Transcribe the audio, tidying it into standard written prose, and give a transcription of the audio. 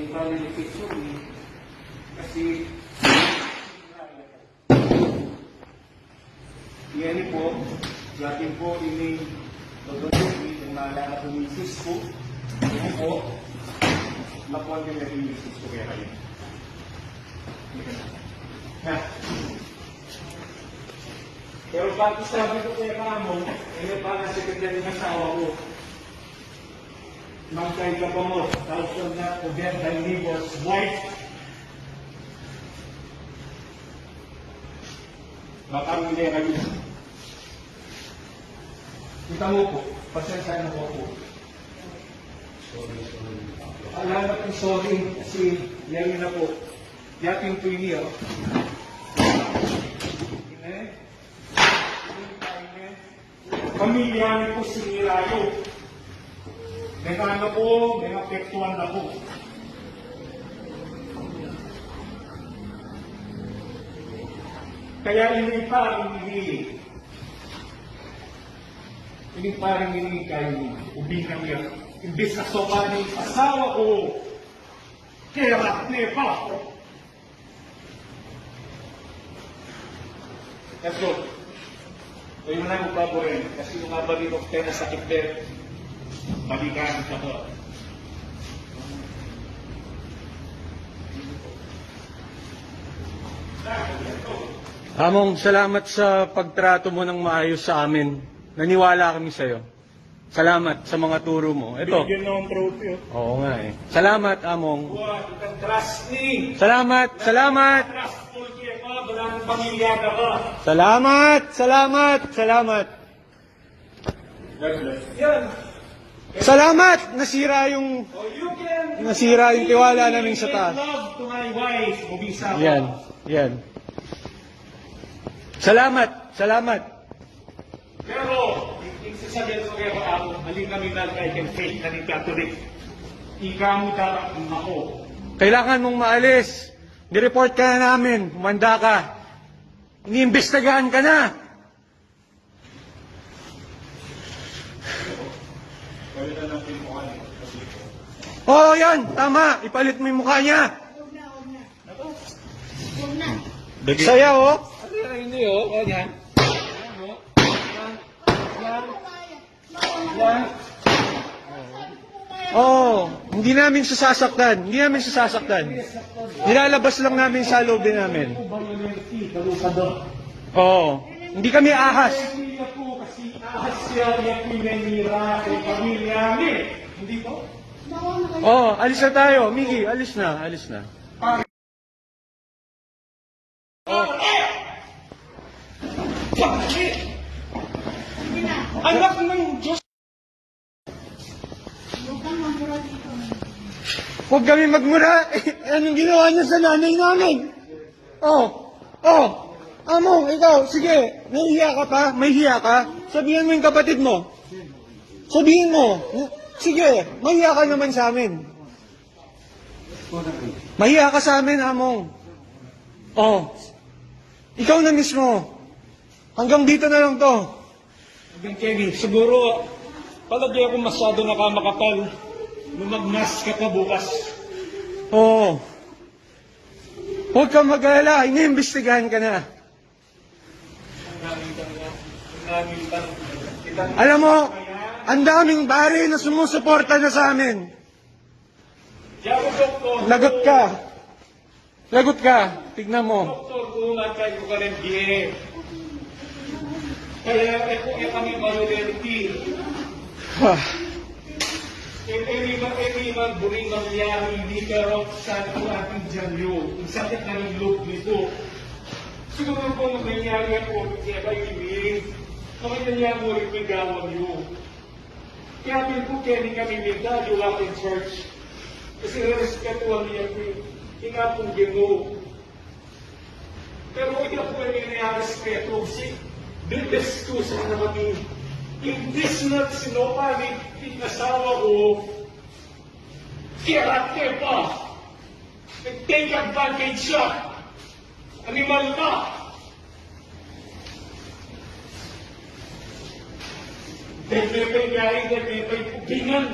family picture kasi yan po, yakin po ini yung naalala ko misis ko. Yan po, nakuha din natin misis ko kaya kayo. Pero bakit sabi ko kaya kamon, para sekretary ng asawa ko. Mangkay ka pa mo, thousand na forget thy neighbor's wife. Baka hindi kayo. Kita mo po, pasensya na po po. Alam na po, sorry, kasi yan na po. Yating po niya. Pamilya niyo po sinirayo. May ano po, may apektuan na po. Kaya hindi parang hindi. Hindi parang hindi kayo ubingan niya. Imbis na sobanin asawa ko, kerat nepa. Let's go. Kayo na yung paborin. Kasi yung mabalik ko kaya nasakit din. Balikan sa to. Among, salamat sa pagtrato mo ng maayos sa amin. Naniwala kami sa iyo. Salamat sa mga turo mo. Ito. Bigyan na ang trophy. Oo nga eh. Salamat, Among. Trust me. Salamat, salamat. Trustful kaya pa, walang pamilya ka ba? Salamat, salamat, salamat. Yan. Salamat! Nasira yung tiwala namin sa taas. Love to my wife, Mubisa. Yan, yan. Salamat, salamat. Pero, sasabihin ko kaya ako, halin kami na kay faith na ni Catholic. Ikaw mo dapat ako. Kailangan mong maalis. Nireport ka na namin. Humanda ka. Iniimbestigahan ka na. Oo, yan. Tama. Ipalit mo yung mukha niya. Saya, oh. Hindi, oh. O, yan. Oo. Hindi namin sasaktan. Hindi namin sasaktan. Nilalabas lang namin sa lobby namin. Oo. Hindi kami ahas. Kasi ahas siya yung pinanira sa pamilya niya. Hindi po? Oo, alis na tayo. Miggy, alis na. Alis na. Anak ng Diyos! Huwag kami magmura. Anong ginawa niya sa nanay namin? Among, ikaw, sige. Nahihiya ka pa? May hiya ka? Sabihan mo yung kapatid mo. Sabihin mo. Sige, mahiya ka naman sa amin. Mahiya ka sa amin, Among. Ikaw na mismo. Hanggang dito na lang to. Hanggang Kenny, siguro, palagi ako masyado nakamakapal. Lumagnas ka pa bukas. Oo. Huwag kang mag-alala. Iniimbestigahan ka na. Alam mo, ang daming bari na sumusuporta na sa amin. Lagot ka. Lagot ka. Tignan mo. Doktor, kulang kayo ka rin diye. Kaya kami marunerte. Everyone buring mangyari, hindi ka raw sa ating dyanyo. Ang sakit na ng loob nito. Siguro kung nangyari ako, kaya ba ibig, kung nangyari mo rin pigawan nyo. Kaya po kaya kami nila, yung aking church. Kasi respetuan niya po, ika pong gino. Pero ika po ay nire-respeto. Si Bibes ko sa naman imbis na sinopalik asawa ko, kirate pa. Nag-take advantage siya. Animal ka. Dahil may nangyari, dahil may pagpingan.